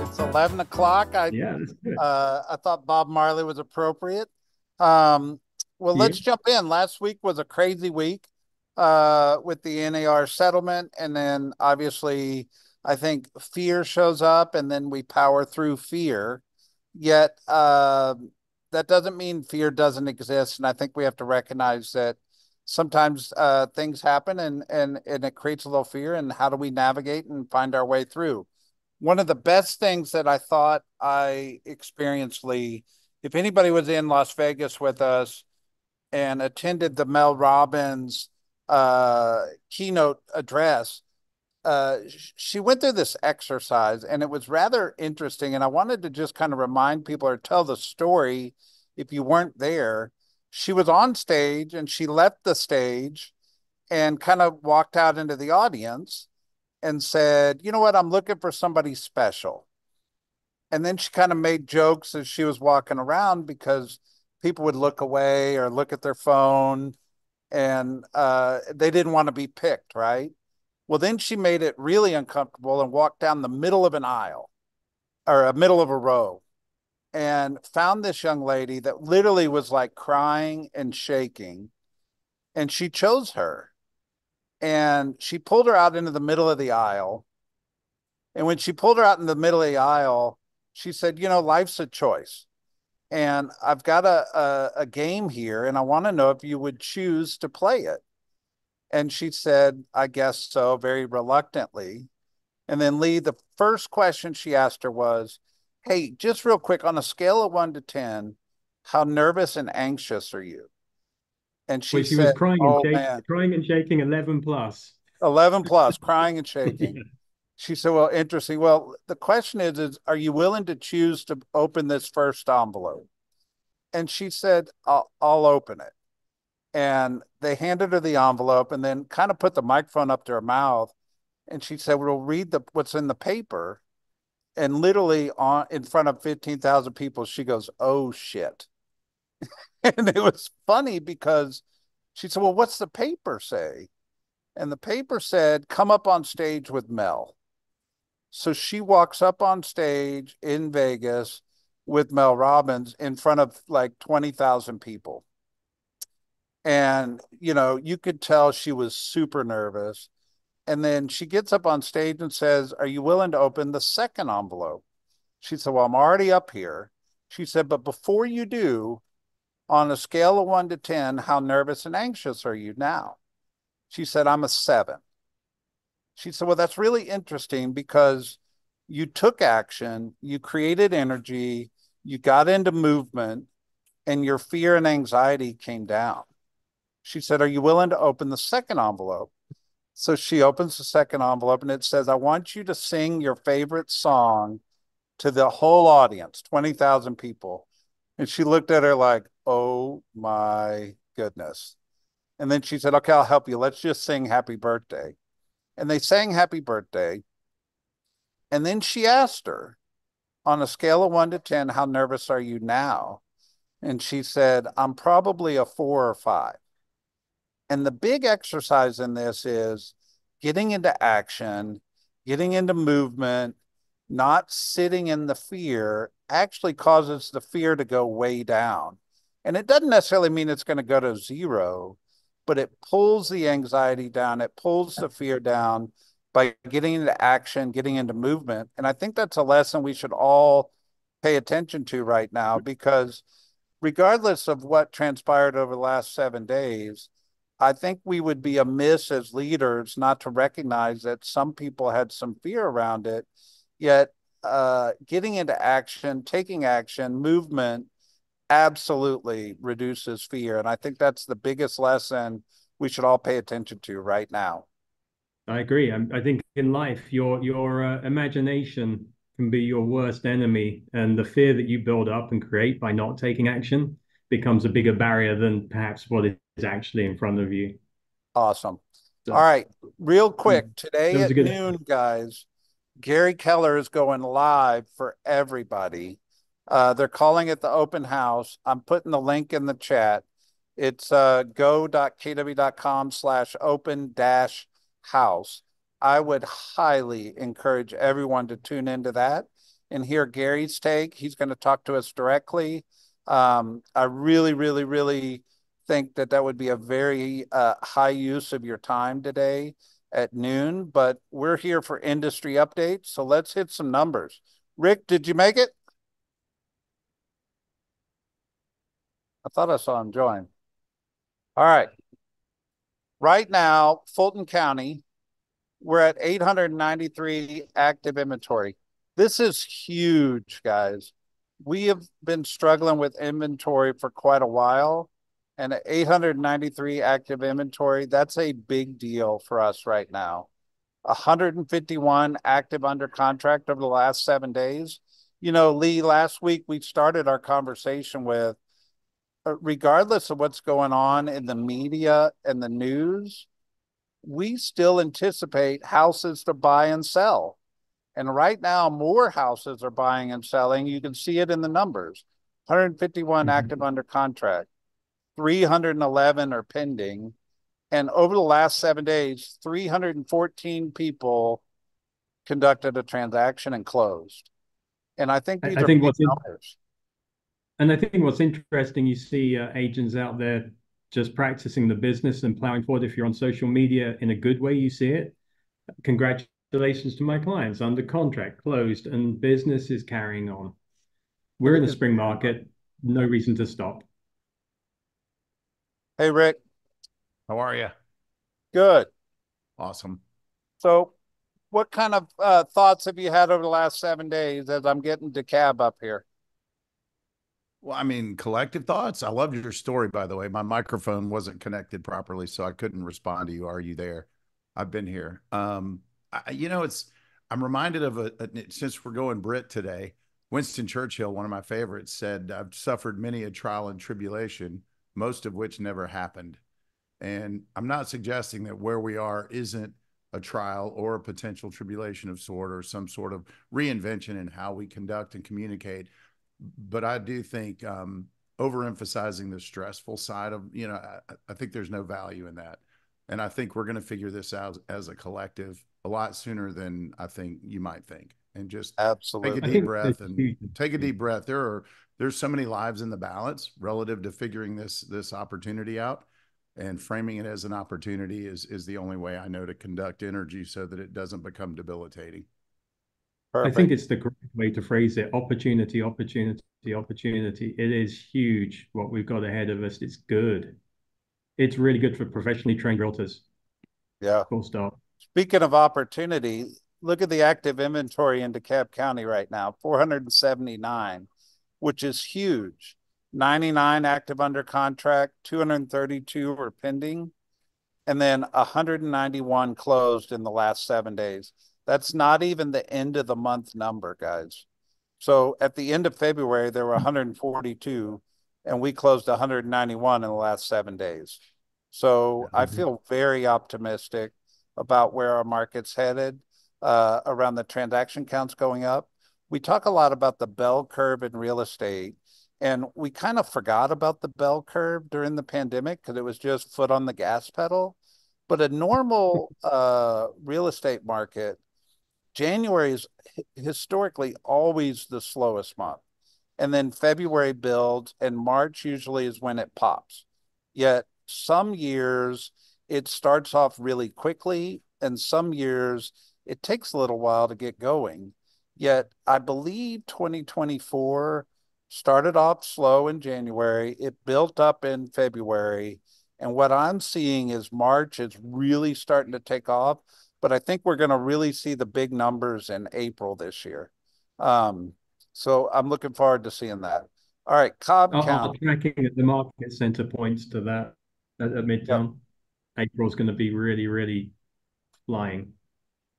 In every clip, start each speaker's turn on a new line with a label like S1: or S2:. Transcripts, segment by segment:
S1: It's 11 o'clock.
S2: Yeah, that's good.
S1: I thought Bob Marley was appropriate. Um, well,
S2: Yeah.
S1: let's jump in. Last week was a crazy week with the NAR settlement, and then obviously I think fear shows up, and then we power through fear. Yet that doesn't mean fear doesn't exist, and I think we have to recognize that sometimes things happen, and it creates a little fear. And how do we navigate and find our way through? One of the best things that I thought I experienced, Lee, if anybody was in Las Vegas with us and attended the Mel Robbins keynote address, she went through this exercise and it was rather interesting. And I wanted to just kind of remind people or tell the story if you weren't there. She was on stage and she left the stage and kind of walked out into the audience and said, you know what, I'm looking for somebody special. And then she kind of made jokes as she was walking around because people would look away or look at their phone and they didn't want to be picked, right? Well, then she made it really uncomfortable and walked down the middle of an aisle or a middle of a row and found this young lady that literally was like crying and shaking. And she chose her and she pulled her out into the middle of the aisle. And when she pulled her out in the middle of the aisle, she said, you know, life's a choice. And I've got a game here, and I want to know if you would choose to play it. And she said, I guess so, very reluctantly. And then Lee, the first question she asked her was, hey, just real quick, on a scale of 1 to 10, how nervous and anxious are you? And she
S2: Well, she was
S1: said, oh man,
S2: crying and shaking 11 plus.
S1: 11 plus, crying and shaking.
S2: Yeah.
S1: She said, well, interesting. Well, the question is, are you willing to choose to open this first envelope? And she said, I'll open it. And they handed her the envelope and then kind of put the microphone up to her mouth. And she said, we'll read what's in the paper. And literally on in front of 15,000 people, she goes, oh shit. And it was funny because she said, well, what's the paper say? And the paper said, come up on stage with Mel. So she walks up on stage in Vegas with Mel Robbins in front of like 20,000 people. And, you know, you could tell she was super nervous. And then she gets up on stage and says, are you willing to open the second envelope? She said, well, I'm already up here. She said, but before you do, on a scale of 1 to 10, how nervous and anxious are you now? She said, I'm a 7. She said, well, that's really interesting because you took action, you created energy, you got into movement, and your fear and anxiety came down. She said, are you willing to open the second envelope? So she opens the second envelope and it says, I want you to sing your favorite song to the whole audience, 20,000 people. And she looked at her like, oh my goodness. And then she said, okay, I'll help you. Let's just sing happy birthday. And they sang happy birthday. And then she asked her, on a scale of 1 to 10, how nervous are you now? And she said, I'm probably a 4 or 5. And the big exercise in this is getting into action, getting into movement, not sitting in the fear actually causes the fear to go way down. And it doesn't necessarily mean it's going to go to zero, but it pulls the anxiety down, it pulls the fear down by getting into action, getting into movement. And I think that's a lesson we should all pay attention to right now because regardless of what transpired over the last 7 days, I think we would be amiss as leaders not to recognize that some people had some fear around it. Yet, getting into action, taking action, movement absolutely reduces fear. And I think that's the biggest lesson we should all pay attention to right now.
S2: I agree. I think in life, your imagination can be your worst enemy, and the fear that you build up and create by not taking action becomes a bigger barrier than perhaps what is actually in front of you.
S1: Awesome. All
S2: So,
S1: right, real
S2: yeah,
S1: quick,
S2: that
S1: today
S2: was a
S1: at
S2: good.
S1: noon, guys, Gary Keller is going live for everybody. They're calling it the open house. I'm putting the link in the chat. It's go.kw.com/open dash house. I would highly encourage everyone to tune into that. and hear Gary's take. He's going to talk to us directly. I really, really, really think that that would be a very high use of your time today at noon, but we're here for industry updates. So let's hit some numbers. Rick, did you make it? I thought I saw him join. All right. Right now, Fulton County, we're at 893 active inventory. This is huge, guys. We have been struggling with inventory for quite a while, and at 893 active inventory, that's a big deal for us right now. 151 active under contract over the last 7 days. You know, Lee, last week we started our conversation with regardless of what's going on in the media and the news, we still anticipate houses to buy and sell. And right now, more houses are buying and selling. You can see it in the numbers 151
S2: Mhm.
S1: active under contract, 311 are pending. And over the last 7 days, 314 people conducted a transaction and closed. And I think
S2: I,
S1: these
S2: I
S1: are
S2: think
S1: big
S2: what's in,
S1: numbers.
S2: and I think what's interesting, you see agents out there just practicing the business and plowing forward. If you're on social media in a good way, you see it. Congratulations to my clients under contract, closed, and business is carrying on. We're
S1: It
S2: in the
S1: is.
S2: spring market, no reason to stop.
S1: Hey, Rick,
S3: How are you?
S1: good.
S3: Awesome.
S1: So, what kind of thoughts have you had over the last 7 days as I'm getting to cab up here?
S3: Well, I mean, collective thoughts. I loved your story, by the way. My microphone wasn't connected properly, so I couldn't respond to you. Are you there? I've been here. I'm reminded of since we're going Brit today, Winston Churchill, one of my favorites, said, I've suffered many a trial and tribulation, most of which never happened. And I'm not suggesting that where we are isn't a trial or a potential tribulation of sort or some sort of reinvention in how we conduct and communicate. But I do think overemphasizing the stressful side of, I think there's no value in that. And I think we're going to figure this out as a collective a lot sooner than I think you might think. And just take a
S2: I
S1: Absolutely.
S3: deep
S2: think there's
S3: breath and
S2: huge.
S3: take a deep breath. There's so many lives in the balance relative to figuring this opportunity out, and framing it as an opportunity is the only way I know to conduct energy so that it doesn't become debilitating.
S2: I think
S1: Perfect.
S2: it's the correct way to phrase it. Opportunity, opportunity, opportunity. It is huge what we've got ahead of us. It's good. It's really good for professionally trained realtors.
S1: Yeah.
S2: Full stop.
S1: Speaking of opportunity, look at the active inventory in DeKalb County right now, 479, which is huge. 99 active under contract, 232 are pending, and then 191 closed in the last 7 days. That's not even the end of the month number, guys. So at the end of February, there were 142, and we closed 191 in the last 7 days. So I feel very optimistic about where our market's headed around the transaction counts going up. We talk a lot about the bell curve in real estate, and we kind of forgot about the bell curve during the pandemic because it was just foot on the gas pedal. But a normal real estate market, January is historically always the slowest month. And then February builds, and March usually is when it pops. Yet some years it starts off really quickly, and some years it takes a little while to get going. Yet I believe 2024 started off slow in January, it built up in February. And what I'm seeing is March is really starting to take off, but I think we're going to really see the big numbers in April this year. Um, so I'm looking forward to seeing that. All right, Cobb
S2: Our
S1: County.
S2: tracking at the market center points to that at
S1: Yep.
S2: Midtown. April's going to be really, really flying.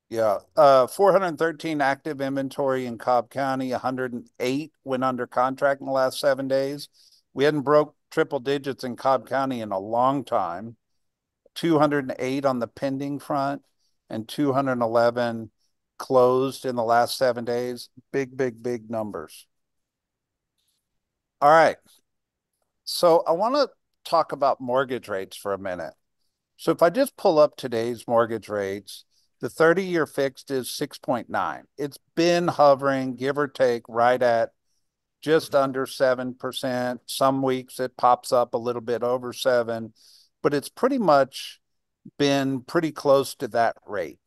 S1: Yeah. 413 active inventory in Cobb County, 108 went under contract in the last 7 days. We hadn't broke triple digits in Cobb County in a long time. 208 on the pending front and 211 closed in the last 7 days. Big, big, big numbers. All right. So I want to talk about mortgage rates for a minute. So if I just pull up today's mortgage rates, The 30-year fixed is 6.9. It's been hovering, give or take, right at just under 7%. Some weeks it pops up a little bit over 7, but it's pretty much been pretty close to that rate.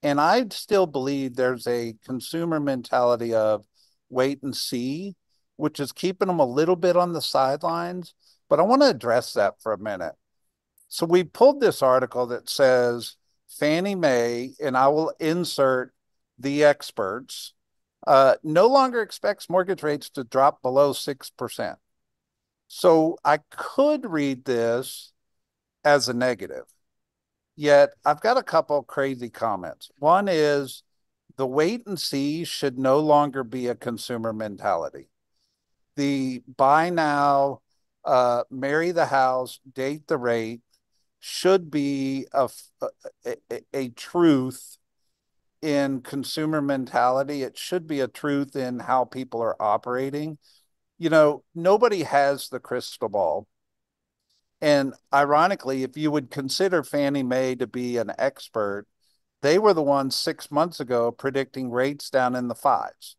S1: And I still believe there's a consumer mentality of wait and see, which is keeping them a little bit on the sidelines. But I want to address that for a minute. So we pulled this article that says Fannie Mae, and I will insert the experts, no longer expects mortgage rates to drop below 6%. So I could read this as a negative. Yet I've got a couple crazy comments. One is the wait and see should no longer be a consumer mentality. The buy now, marry the house, date the rate should be a truth in consumer mentality. It should be a truth in how people are operating. You know, nobody has the crystal ball. And ironically, if you would consider Fannie Mae to be an expert, they were the ones 6 months ago predicting rates down in the fives.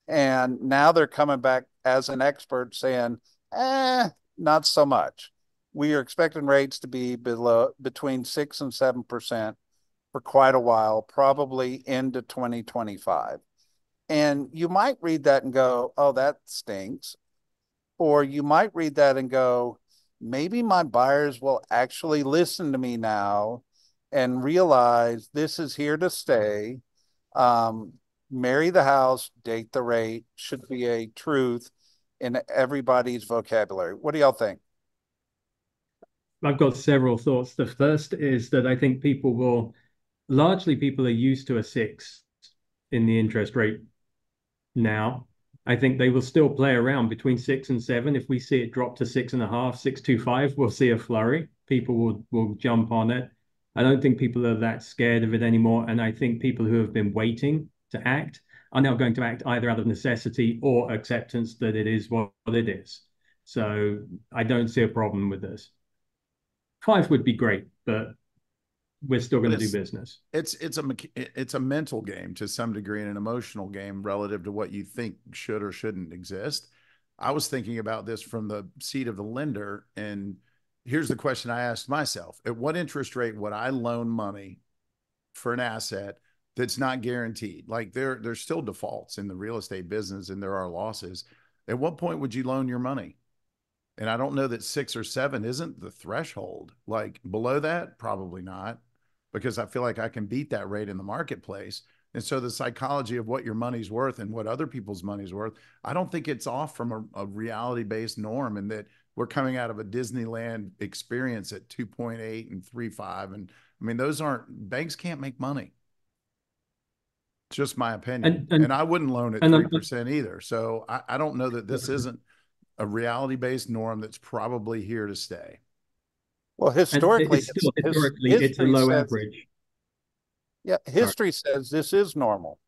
S1: And now they're coming back as an expert saying, not so much. We are expecting rates to be below between 6 and 7% for quite a while, probably into 2025. And you might read that and go, oh, that stinks. Or you might read that and go, maybe my buyers will actually listen to me now and realize this is here to stay. Marry the house, date the rate should be a truth in everybody's vocabulary. What do y'all think?
S2: I've got several thoughts. The first is that I think people are used to a six in the interest rate now. I think they will still play around between 6 and 7. If we see it drop to 6.5, 6.25, we'll see a flurry. People will jump on it. I don't think people are that scared of it anymore. And I think people who have been waiting to act are now going to act either out of necessity or acceptance that it is what it is. So I don't see a problem with this. 5 would be great, but we're still going
S3: But
S2: to do business.
S3: it's a mental game to some degree and an emotional game relative to what you think should or shouldn't exist. I was thinking about this from the seat of the lender, and here's the question I asked myself: at what interest rate would I loan money for an asset that's not guaranteed? Like there's still defaults in the real estate business, and there are losses. At what point would you loan your money? And I don't know that 6 or 7 isn't the threshold. Like below that, probably not, because I feel like I can beat that rate in the marketplace. And so the psychology of what your money's worth and what other people's money's worth, I don't think it's off from a reality-based norm, and that we're coming out of a Disneyland experience at 2.8 and 3.5. And I mean, those aren't, banks can't make money. It's just my opinion.
S2: And and
S3: And I wouldn't loan at
S2: and
S3: 3% either. So I don't know that this isn't a reality-based norm that's probably here to stay.
S1: Well,
S2: and
S1: historically,
S2: it's still historically it's a
S1: history
S2: low
S1: says,
S2: average.
S1: yeah,
S2: Sorry,
S1: history says this is normal.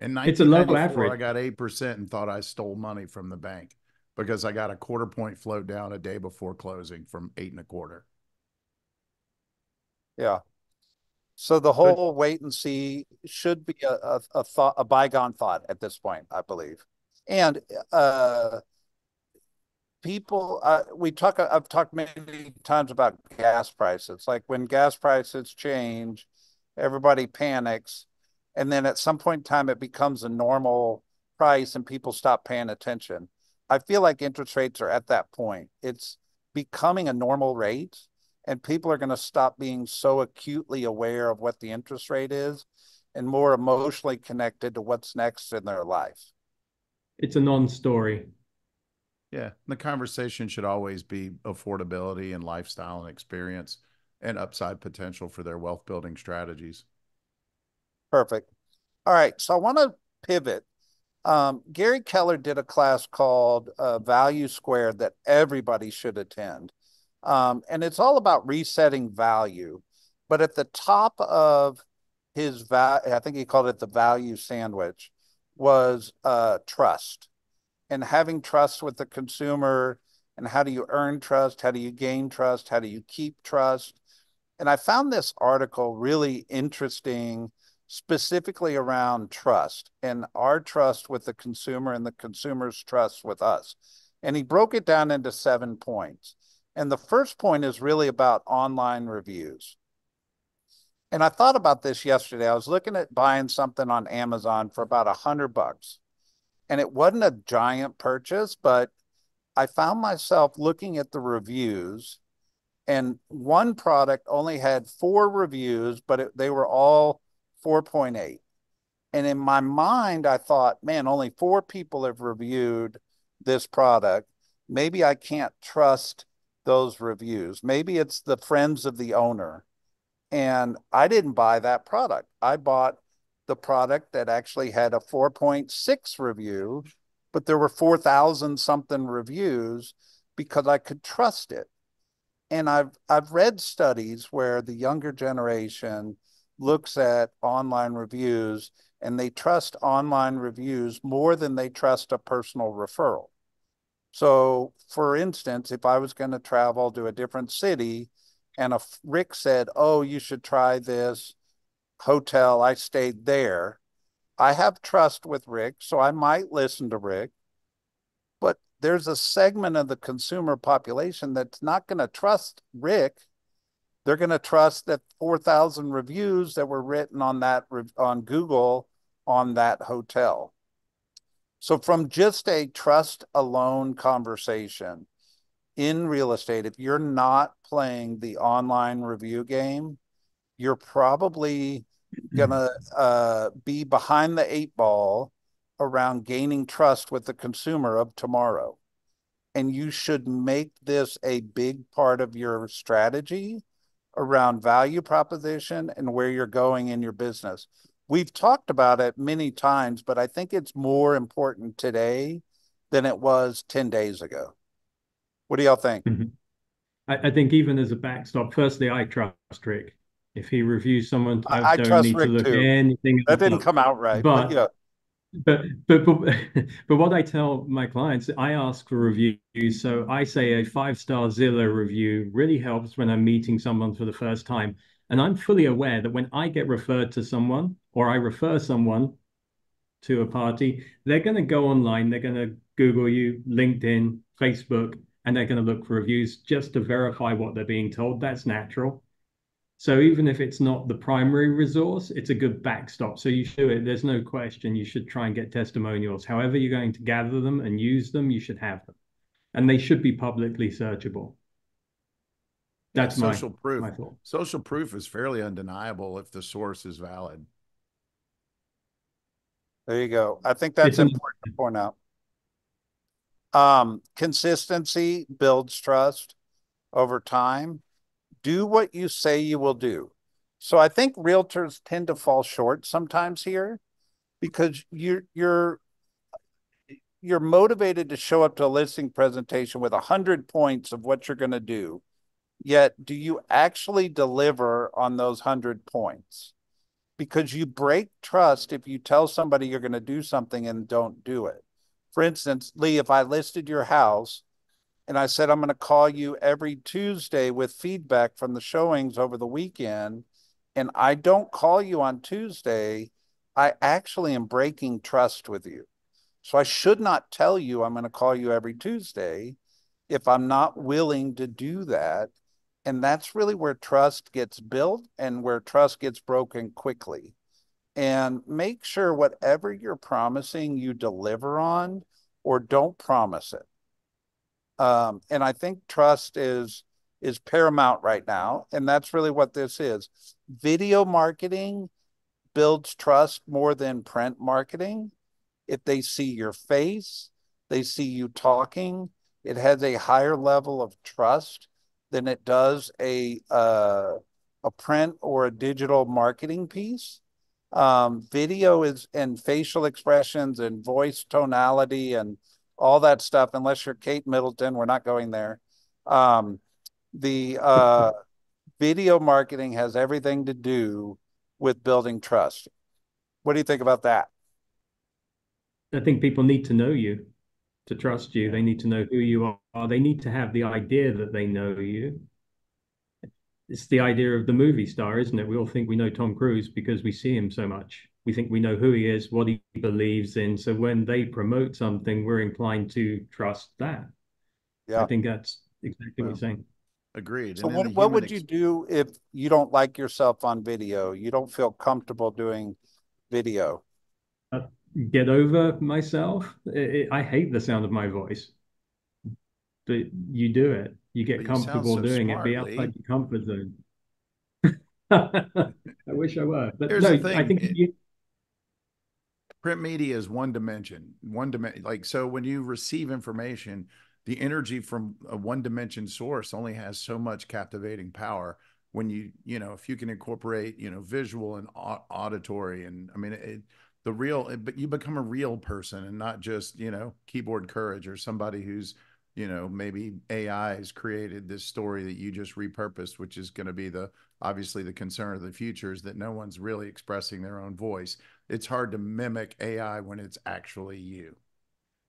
S3: In
S2: it's a low
S3: 1994, I
S2: average.
S3: got 8% and thought I stole money from the bank because I got a quarter point float down a day before closing from 8.25.
S1: Yeah. So the
S3: But
S1: whole wait and see should be a thought, a bygone thought at this point, I believe. And people, I've talked many times about gas prices. Like when gas prices change, everybody panics. And then at some point in time, it becomes a normal price and people stop paying attention. I feel like interest rates are at that point. It's becoming a normal rate, and people are going to stop being so acutely aware of what the interest rate is and more emotionally connected to what's next in their life.
S2: It's a non-story.
S3: yeah, the conversation should always be affordability and lifestyle and experience and upside potential for their wealth building strategies.
S1: Perfect. All right. So I want to pivot. Gary Keller did a class called Value Squared that everybody should attend. And it's all about resetting value. But at the top of I think he called it the value sandwich, was trust and having trust with the consumer. And how do you earn trust? How do you gain trust? How do you keep trust? And I found this article really interesting, specifically around trust and our trust with the consumer and the consumer's trust with us. And he broke it down into 7 points. And the first point is really about online reviews. And I thought about this yesterday. I was looking at buying something on Amazon for about $100. And it wasn't a giant purchase, but I found myself looking at the reviews, and one product only had 4 reviews, but they were all 4.8. And in my mind, I thought, man, only 4 people have reviewed this product. Maybe I can't trust those reviews. Maybe it's the friends of the owner. And I didn't buy that product. I bought the product that actually had a 4.6 review, but there were 4,000 something reviews because I could trust it. And I've read studies where the younger generation looks at online reviews and they trust online reviews more than they trust a personal referral. So, for instance, if I was going to travel to a different city and a Rick said, "Oh, you should try this hotel," I stayed there. I have trust with Rick, so I might listen to Rick, but there's a segment of the consumer population that's not going to trust Rick. They're going to trust that 4,000 reviews that were written on that on Google on that hotel. So from just a trust alone conversation in real estate, if you're not playing the online review game, you're probably going to be behind the 8 ball around gaining trust with the consumer of tomorrow. And you should make this a big part of your strategy around value proposition and where you're going in your business. We've talked about it many times, but I think it's more important today than it was 10 days ago. What do y'all think?
S2: I think even as a backstop, firstly, I trust Rick. If he reviews someone, I
S1: I
S2: don't
S1: trust
S2: need to
S1: Rick
S2: look
S1: too.
S2: anything
S1: That
S2: else
S1: didn't
S2: up.
S1: come out right, but
S2: But
S1: yeah.
S2: but but but, but what I tell my clients, I ask for reviews. So I say a 5-star Zillow review really helps when I'm meeting someone for the first time. And I'm fully aware that when I get referred to someone or I refer someone to a party, they're going to go online, they're going to Google you, LinkedIn, Facebook, and they're going to look for reviews just to verify what they're being told. That's natural. So even if it's not the primary resource, it's a good backstop. So you should do it. There's no question. You should try and get testimonials. However you're going to gather them and use them, you should have them. And they should be publicly searchable.
S3: Yeah,
S2: That's my
S3: social proof.
S2: my thought.
S3: Social proof is fairly undeniable if the source is valid.
S1: There you go. I think that's
S2: It's an
S1: important to point out. Consistency builds trust over time. Do what you say you will do. So I think realtors tend to fall short sometimes here because you're motivated to show up to a listing presentation with 100 points of what you're going to do. Yet, do you actually deliver on those 100 points? Because you break trust if you tell somebody you're going to do something and don't do it. For instance, Lee, if I listed your house and I said, I'm going to call you every Tuesday with feedback from the showings over the weekend, and I don't call you on Tuesday, I actually am breaking trust with you. So I should not tell you I'm going to call you every Tuesday if I'm not willing to do that. And that's really where trust gets built and where trust gets broken quickly. And make sure whatever you're promising, you deliver on or don't promise it. And I think trust is paramount right now. And that's really what this is. Video marketing builds trust more than print marketing. If they see your face, they see you talking, it has a higher level of trust than it does a print or a digital marketing piece. Video is and facial expressions and voice tonality and all that stuff. Unless you're Kate Middleton, we're not going there. The video marketing has everything to do with building trust. What do you think about that?
S2: I think people need to know you to trust you. They need to know who you are. They need to have the idea that they know you. it's the idea of the movie star, isn't it? We all think we know Tom Cruise because we see him so much. We think we know who he is, what he believes in. So when they promote something, we're inclined to trust that. I
S1: Yeah.
S2: think that's exactly what you're
S3: Well,
S2: saying.
S3: agreed.
S1: So
S3: And then the
S1: what
S3: human
S1: would you do if you don't like yourself on video? You don't feel comfortable doing video.
S2: Uh, get over myself. I hate the sound of my voice, but you do it. You get
S3: but you sound
S2: comfortable
S3: so
S2: doing it. Be
S3: smart,
S2: outside
S3: Lee.
S2: your comfort zone. I wish I were, but
S3: Here's
S2: no.
S3: the
S2: I
S3: thing.
S2: think you,
S3: Print media is one dimension. Like, so when you receive information, the energy from a one dimension source only has so much captivating power. When if you can incorporate, visual and auditory, and I mean, but you become a real person and not just, keyboard courage or somebody who's, maybe AI has created this story that you just repurposed, which is going to be obviously the concern of the future is that no one's really expressing their own voice. It's hard to mimic AI when it's actually you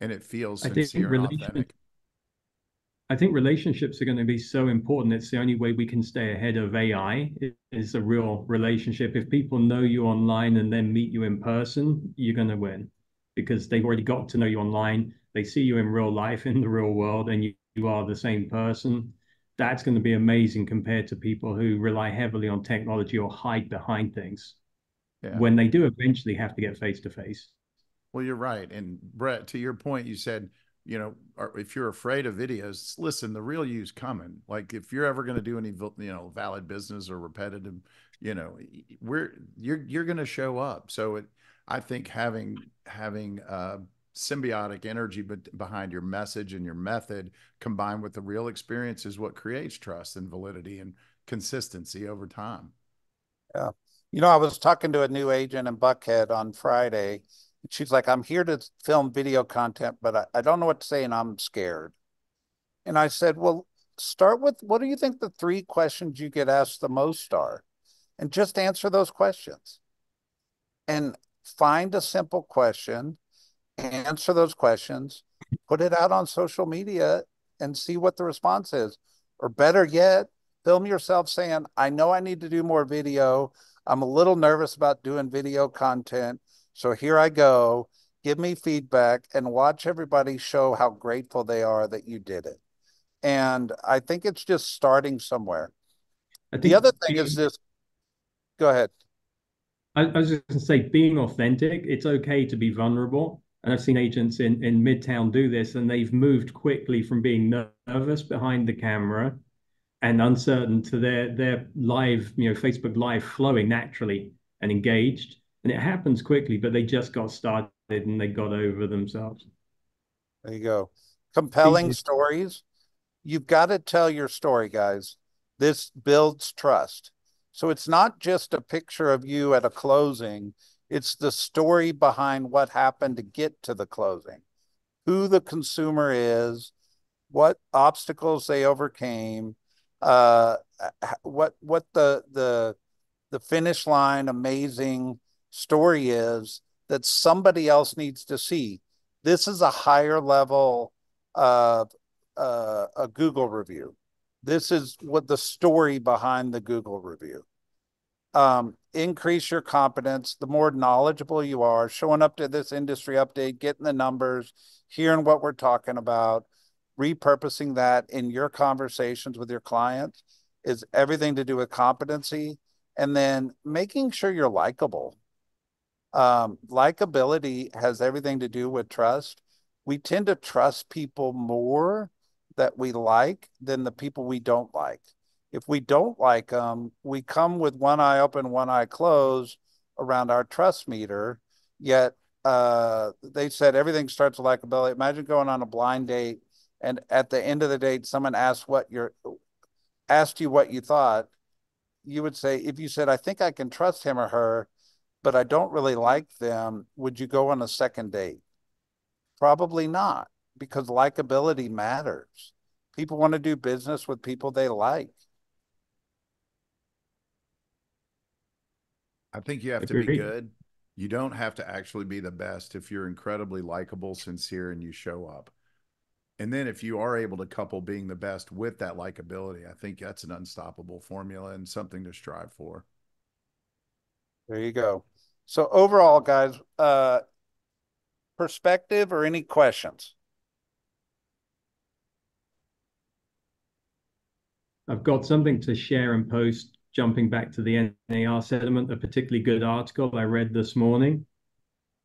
S3: and it feels
S2: I think
S3: sincere and authentic.
S2: I think relationships are going to be so important. It's the only way we can stay ahead of AI is a real relationship. If people know you online and then meet you in person, you're going to win because they've already got to know you online. They see you in real life, in the real world, and you are the same person. That's going to be amazing compared to people who rely heavily on technology or hide behind things
S3: Yeah.
S2: when they do eventually have to get face to face.
S3: Well, you're right. And Brett, to your point, you said, if you're afraid of videos, listen, the real you's coming. Like if you're ever going to do any, valid business or repetitive, you know, you're going to show up. I think having symbiotic energy behind your message and your method combined with the real experience is what creates trust and validity and consistency over time.
S1: Yeah. I was talking to a new agent in Buckhead on Friday. She's like, I'm here to film video content, but I don't know what to say and I'm scared. And I said, well, start with what do you think the three questions you get asked the most are? And just answer those questions and find a simple question, answer those questions, put it out on social media and see what the response is. Or better yet, film yourself saying, I know I need to do more video. I'm a little nervous about doing video content. So here I go. Give me feedback and watch everybody show how grateful they are that you did it. And I think it's just starting somewhere.
S2: I
S1: The
S2: think
S1: other thing is this. Go ahead.
S2: I was just going to say, being authentic, it's okay to be vulnerable. And I've seen agents in Midtown do this, and they've moved quickly from being nervous behind the camera and uncertain to their live, Facebook Live flowing naturally and engaged. And it happens quickly, but they just got started and they got over themselves.
S1: There you go. Compelling stories. You've got to tell your story, guys. This builds trust. So it's not just a picture of you at a closing, it's the story behind what happened to get to the closing, who the consumer is, what obstacles they overcame, uh, what the finish line amazing story is that somebody else needs to see. This is a higher level of a Google review. This is what the story behind the Google review. Increase your competence. The more knowledgeable you are, showing up to this industry update, getting the numbers, hearing what we're talking about, repurposing that in your conversations with your clients is everything to do with competency. And then making sure you're likable. Likability has everything to do with trust. We tend to trust people more that we like than the people we don't like. If we don't like them, we come with one eye open, one eye closed around our trust meter. Yet they said everything starts with likability. Imagine going on a blind date, and at the end of the date, someone asked you what you thought. You would say, if you said, I think I can trust him or her, but I don't really like them, would you go on a second date? Probably not, because likability matters. People want to do business with people they like.
S3: I think you have to be
S2: Agreed.
S3: good. You don't have to actually be the best if you're incredibly likable, sincere, and you show up. And then if you are able to couple being the best with that likability, I think that's an unstoppable formula and something to strive for.
S1: There you go. So overall, guys, perspective or any questions?
S2: I've got something to share and post, jumping back to the NAR settlement, a particularly good article I read this morning.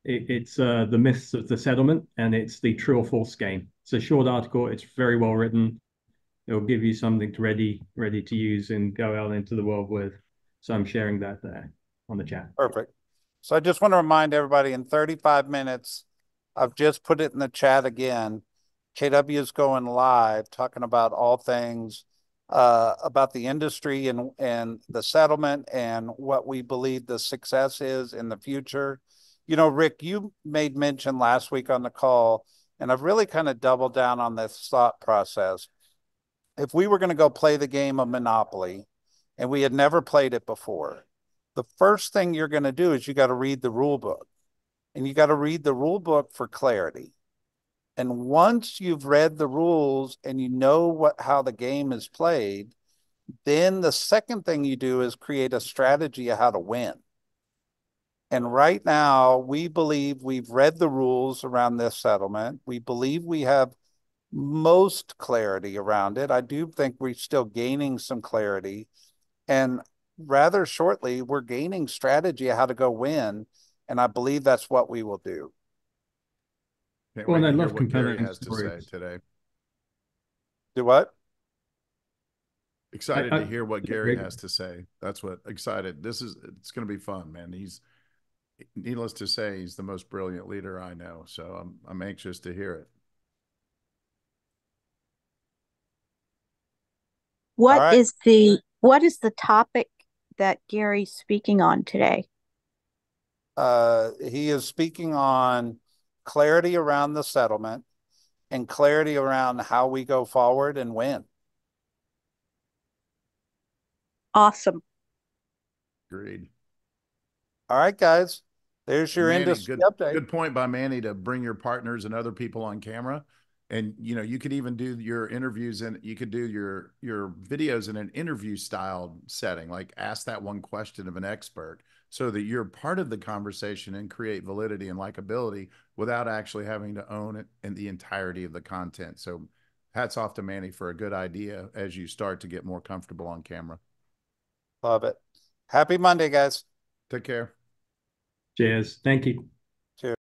S2: It's the myths of the settlement, and it's the true or false game. It's a short article. It's very well written. It'll give you something to ready to use and go out into the world with. So I'm sharing that there on the chat.
S1: Perfect. So I just want to remind everybody in 35 minutes, I've just put it in the chat again. KW is going live talking about all things about the industry and the settlement and what we believe the success is in the future. You know, Rick, you made mention last week on the call, and I've really kind of doubled down on this thought process. If we were going to go play the game of Monopoly and we had never played it before, the first thing you're going to do is you got to read the rule book, and you got to read the rule book for clarity. And once you've read the rules and you know how the game is played, then the second thing you do is create a strategy of how to win. And right now, we believe we've read the rules around this settlement. We believe we have most clarity around it. I do think we're still gaining some clarity. And rather shortly, we're gaining strategy of how to go win. And I believe that's what we will do.
S3: Can't
S2: Well,
S3: wait
S2: and I
S3: to hear
S2: love
S3: what Gary
S2: compelling
S3: has to say
S2: stories.
S3: today.
S1: Do what?
S3: Excited to hear what Gary
S2: Rick,
S3: has to say. That's what excited. It's going to be fun, man. He's needless to say, he's the most brilliant leader I know. So I'm anxious to hear it.
S1: All
S4: What
S1: right.
S4: is the topic that Gary's speaking on today?
S1: He is speaking on clarity around the settlement and clarity around how we go forward and win.
S4: Awesome.
S3: Agreed.
S1: All right, guys. There's
S3: And
S1: your
S3: Manny,
S1: industry
S3: good
S1: update.
S3: good point by Manny to bring your partners and other people on camera. And you could even do your interviews and you could do your videos in an interview style setting, like ask that one question of an expert so that you're part of the conversation and create validity and likability without actually having to own it in the entirety of the content. So hats off to Manny for a good idea as you start to get more comfortable on camera.
S1: Love it. Happy Monday, guys.
S3: Take care.
S2: cheers. Thank you.